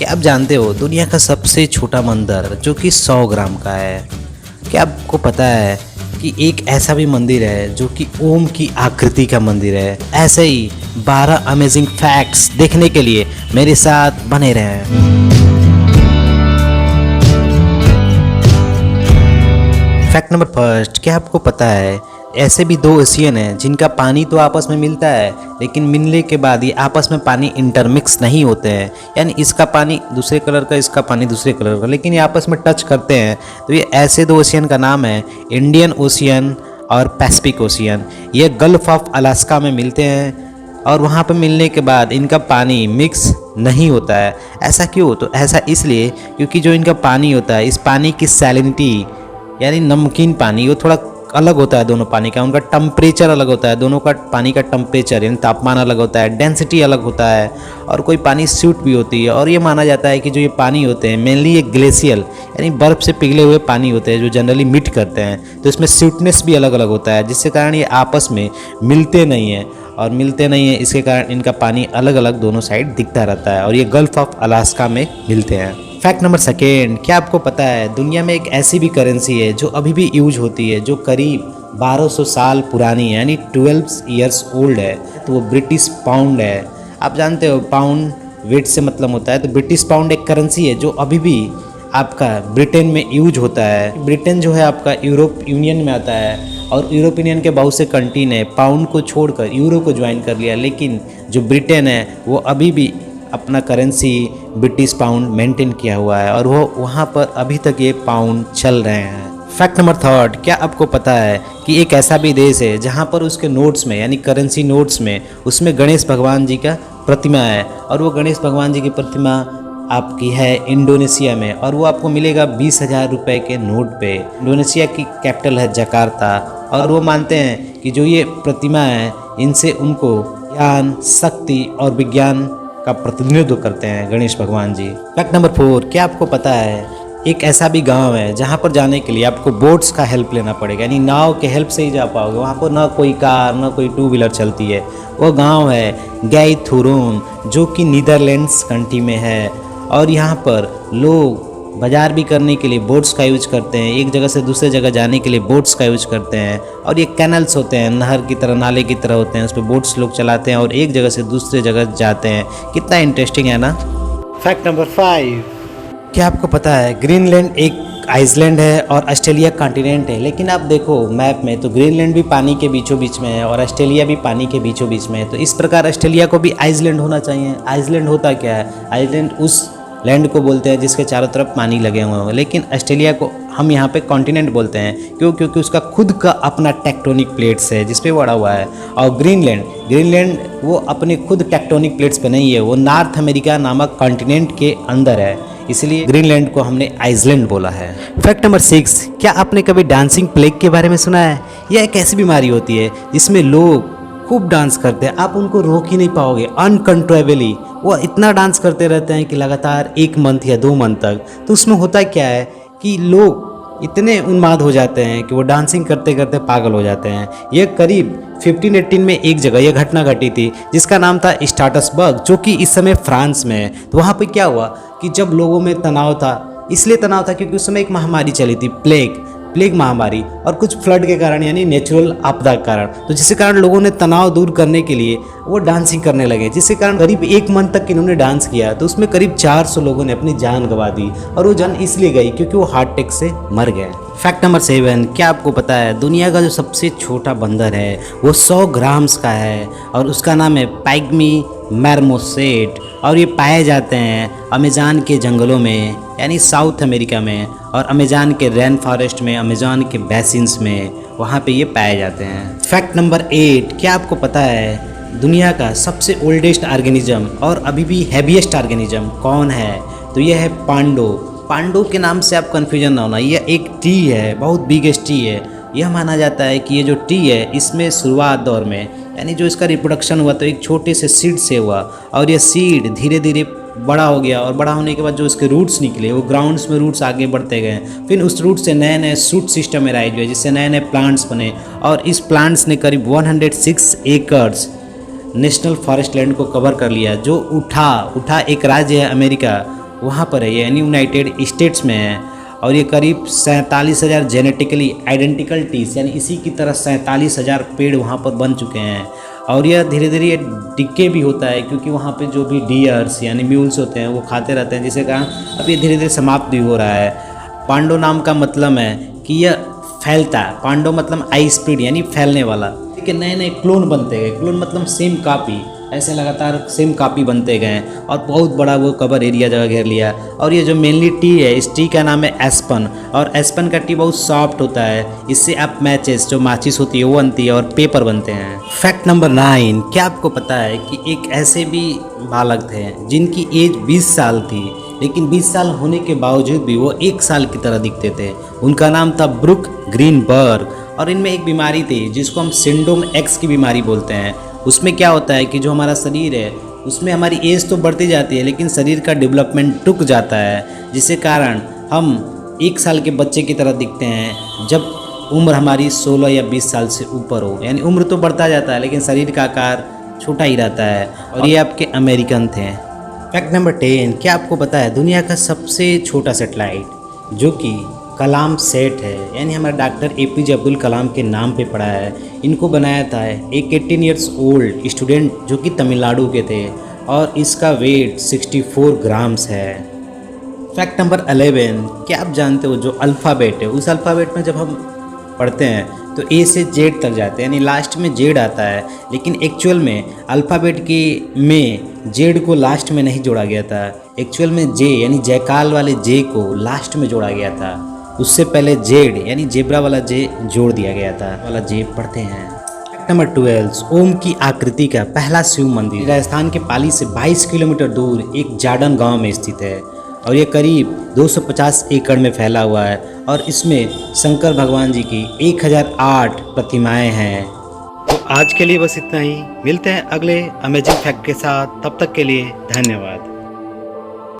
क्या आप जानते हो दुनिया का सबसे छोटा मंदिर जो कि 100 ग्राम का है? क्या आपको पता है कि एक ऐसा भी मंदिर है जो कि ओम की आकृति का मंदिर है? ऐसे ही 12 अमेजिंग फैक्ट्स देखने के लिए मेरे साथ बने रहें। फैक्ट नंबर फर्स्ट, क्या आपको पता है ऐसे भी 2 ओशियन हैं जिनका पानी तो आपस में मिलता है, लेकिन मिलने के बाद ये आपस में पानी इंटरमिक्स नहीं होते हैं। यानी इसका पानी दूसरे कलर का, इसका पानी दूसरे कलर का, लेकिन ये आपस में टच करते हैं। तो ये ऐसे 2 ओशियन का नाम है इंडियन ओशियन और पैसिफिक ओशियन। ये गल्फ ऑफ अलास्का में मिलते हैं और वहाँ पर मिलने के बाद इनका पानी मिक्स नहीं होता है। ऐसा क्यों? तो ऐसा इसलिए क्योंकि जो इनका पानी होता है, इस पानी की सैलिनिटी यानी नमकीन पानी, वो थोड़ा अलग होता है दोनों पानी का। उनका टेम्परेचर अलग होता है, दोनों का पानी का टेम्परेचर यानी तापमान अलग होता है, डेंसिटी अलग होता है, और कोई पानी स्वीट भी होती है। और ये माना जाता है कि जो ये पानी होते हैं मेनली ये ग्लेशियल यानी बर्फ़ से पिघले हुए पानी होते हैं जो जनरली मीट करते हैं। तो इसमें स्वीटनेस भी अलग अलग होता है, जिसके कारण ये आपस में मिलते नहीं हैं। और मिलते नहीं हैं इसके कारण इनका पानी अलग अलग दोनों साइड दिखता रहता है, और ये गल्फ ऑफ अलास्का में मिलते हैं। फैक्ट नंबर सेकेंड, क्या आपको पता है दुनिया में एक ऐसी भी करेंसी है जो अभी भी यूज होती है, जो करीब 1200 साल पुरानी है यानी 12 ईयर्स ओल्ड है? तो वो ब्रिटिश पाउंड है। आप जानते हो पाउंड वेट से मतलब होता है, तो ब्रिटिश पाउंड एक करेंसी है जो अभी भी आपका ब्रिटेन में यूज होता है। ब्रिटेन जो है आपका यूरोप यूनियन में आता है, और यूरोप यूनियन के बहुत से कंट्री ने पाउंड को छोड़कर यूरो को ज्वाइन कर लिया, लेकिन जो ब्रिटेन है वो अभी भी अपना करेंसी ब्रिटिश पाउंड मेंटेन किया हुआ है, और वो वहाँ पर अभी तक ये पाउंड चल रहे हैं। फैक्ट नंबर थर्ड, क्या आपको पता है कि एक ऐसा भी देश है जहाँ पर उसके नोट्स में यानी करेंसी नोट्स में उसमें गणेश भगवान जी का प्रतिमा है, और वो गणेश भगवान जी की प्रतिमा आपकी है इंडोनेशिया में, और वो आपको मिलेगा 20,000 रुपये के नोट पे। इंडोनेशिया की कैपिटल है जकार्ता, और वो मानते हैं कि जो ये प्रतिमा है इनसे उनको ज्ञान, शक्ति और विज्ञान का प्रतिनिधित्व करते हैं गणेश भगवान जी। फैक्ट नंबर 4, क्या आपको पता है एक ऐसा भी गांव है जहां पर जाने के लिए आपको बोट्स का हेल्प लेना पड़ेगा, यानी नाव के हेल्प से ही जा पाओगे। वहां पर ना कोई कार ना कोई 2 व्हीलर चलती है। वो गांव है गैथुरून, जो कि नीदरलैंड्स कंट्री में है, और यहाँ पर लोग बाजार भी करने के लिए बोट्स का यूज करते हैं। एक जगह से दूसरे जगह जाने के लिए बोट्स का यूज करते हैं, और ये कैनल्स होते हैं, नहर की तरह, नाले की तरह होते हैं, उस पर बोट्स लोग चलाते हैं और एक जगह से दूसरे जगह जाते हैं। कितना इंटरेस्टिंग है ना। फैक्ट नंबर 5, क्या आपको पता है ग्रीनलैंड एक आइसलैंड है और ऑस्ट्रेलिया कॉन्टिनेंट है? लेकिन आप देखो मैप में तो ग्रीनलैंड भी पानी के बीचों बीच में है और ऑस्ट्रेलिया भी पानी के बीचों बीच में है। तो इस प्रकार ऑस्ट्रेलिया को भी आइसलैंड होना चाहिए। आइसलैंड होता क्या है? आइसलैंड उस लैंड को बोलते हैं जिसके चारों तरफ पानी लगे हुए हों, लेकिन ऑस्ट्रेलिया को हम यहाँ पे कॉन्टिनेंट बोलते हैं। क्यों? क्योंकि उसका खुद का अपना टेक्टोनिक प्लेट्स है जिस पे बड़ा हुआ है। और ग्रीनलैंड वो अपने खुद टेक्टोनिक प्लेट्स पे नहीं है, वो नॉर्थ अमेरिका नामक कॉन्टिनेंट के अंदर है, इसलिए ग्रीनलैंड को हमने आइसलैंड बोला है। फैक्ट नंबर 6, क्या आपने कभी डांसिंग प्लेग के बारे में सुना है? यह एक ऐसी बीमारी होती है जिसमें लोग खूब डांस करते हैं, आप उनको रोक ही नहीं पाओगे अनकंट्रोलेबली। वो इतना डांस करते रहते हैं कि लगातार 1 मंथ या 2 मंथ तक। तो उसमें होता क्या है कि लोग इतने उन्माद हो जाते हैं कि वो डांसिंग करते करते पागल हो जाते हैं। ये करीब 1518 में एक जगह यह घटना घटी थी जिसका नाम था स्ट्रासबर्ग, जो कि इस समय फ्रांस में है। तो वहाँ पे क्या हुआ कि जब लोगों में तनाव था, इसलिए तनाव था क्योंकि उस समय एक महामारी चली थी, प्लेग महामारी, और कुछ फ्लड के कारण यानी नेचुरल आपदा के कारण। तो जिसके कारण लोगों ने तनाव दूर करने के लिए वो डांसिंग करने लगे, जिसके कारण करीब 1 मंथ तक इन्होंने डांस किया। तो उसमें करीब 400 लोगों ने अपनी जान गंवा दी, और वो जान इसलिए गई क्योंकि वो हार्ट अटैक से मर गए। फैक्ट नंबर 7, क्या आपको पता है दुनिया का जो सबसे छोटा बंदर है वो 100 ग्राम्स का है, और उसका नाम है पाइग्मी मैरमोसेट, और ये पाए जाते हैं अमेज़न के जंगलों में यानी साउथ अमेरिका में, और अमेज़न के रेन फॉरेस्ट में, अमेज़न के बेसिन्स में, वहाँ पे ये पाए जाते हैं। फैक्ट नंबर 8, क्या आपको पता है दुनिया का सबसे ओल्डेस्ट ऑर्गेनिज्म और अभी भी हैवीएस्ट ऑर्गेनिज्म कौन है? तो यह है पांडो। पांडो के नाम से आप कन्फ्यूजन ना होना, यह एक ट्री है, बहुत बिगेस्ट ट्री है। यह माना जाता है कि ये जो ट्री है इसमें शुरुआत दौर में यानी जो इसका रिप्रोडक्शन हुआ तो एक छोटे से सीड से हुआ, और यह सीड धीरे धीरे बड़ा हो गया, और बड़ा होने के बाद जो उसके रूट्स निकले वो ग्राउंड्स में रूट्स आगे बढ़ते गए। फिर उस रूट से नए नए शूट सिस्टम में राइज हुए, जिससे नए नए प्लांट्स बने, और इस प्लांट्स ने करीब 106 एकर्स नेशनल फॉरेस्ट लैंड को कवर कर लिया। जो उठा एक राज्य है अमेरिका, वहाँ पर है, यानी यूनाइटेड स्टेट्स में है। और ये करीब 47,000 जेनेटिकली आइडेंटिकल ट्रीज यानी इसी की तरह 47,000 पेड़ वहाँ पर बन चुके हैं। और यह धीरे धीरे ये डिके भी होता है, क्योंकि वहाँ पे जो भी डियर्स यानी म्यूल्स होते हैं वो खाते रहते हैं, जिसके कारण अब ये धीरे धीरे समाप्त भी हो रहा है। पांडो नाम का मतलब है कि यह फैलता है। पांडो मतलब आई स्प्रिड यानी फैलने वाला। ठीक, नए नए क्लोन बनते गए। क्लोन मतलब सेम कापी, ऐसे लगातार सेम कापी बनते गए और बहुत बड़ा वो कवर एरिया जगह घेर लिया। और ये जो मेनली टी है, इस टी का नाम है एस्पन, और एस्पन का टी बहुत सॉफ्ट होता है। इससे आप मैचेस जो माचिस होती है वो बनती है और पेपर बनते हैं। फैक्ट नंबर 9, क्या आपको पता है कि एक ऐसे भी बालक थे जिनकी एज 20 साल थी, लेकिन 20 साल होने के बावजूद भी वो 1 साल की तरह दिखते थे। उनका नाम था ब्रूक ग्रीनबर्ग। और इनमें एक बीमारी थी जिसको हम सिंड्रोम एक्स की बीमारी बोलते हैं। उसमें क्या होता है कि जो हमारा शरीर है उसमें हमारी एज तो बढ़ती जाती है, लेकिन शरीर का डेवलपमेंट रुक जाता है, जिसके कारण हम 1 साल के बच्चे की तरह दिखते हैं जब उम्र हमारी 16 या 20 साल से ऊपर हो। यानी उम्र तो बढ़ता जाता है लेकिन शरीर का आकार छोटा ही रहता है। और ये आपके अमेरिकन थे। फैक्ट नंबर 10, क्या आपको पता है दुनिया का सबसे छोटा सैटेलाइट जो कि कलाम सेट है, यानी हमारे डॉक्टर APJ अब्दुल कलाम के नाम पे पड़ा है, इनको बनाया था एक 18 ईयर्स ओल्ड स्टूडेंट जो कि तमिलनाडु के थे, और इसका वेट 64 ग्राम्स है। फैक्ट नंबर 11, क्या आप जानते हो जो अल्फ़ाबेट है, उस अल्फ़ाबेट में जब हम पढ़ते हैं तो A से Z तक जाते हैं, यानी लास्ट में Z आता है, लेकिन एक्चुअल में अल्फ़ाबेट के में Z को लास्ट में नहीं जोड़ा गया था। एक्चुअल में J यानी जयकाल वाले J को लास्ट में जोड़ा गया था। उससे पहले जेड यानी जेब्रा वाला जे जोड़ दिया गया था वाला जे पढ़ते हैं। फैक्ट नंबर 12, ओम की आकृति का पहला शिव मंदिर राजस्थान के पाली से 22 किलोमीटर दूर एक जाडन गांव में स्थित है, और ये करीब 250 एकड़ में फैला हुआ है। और इसमें शंकर भगवान जी की 1008 प्रतिमाएं हैं। तो आज के लिए बस इतना ही। मिलते हैं अगले अमेजिंग फैक्ट के साथ, तब तक के लिए धन्यवाद।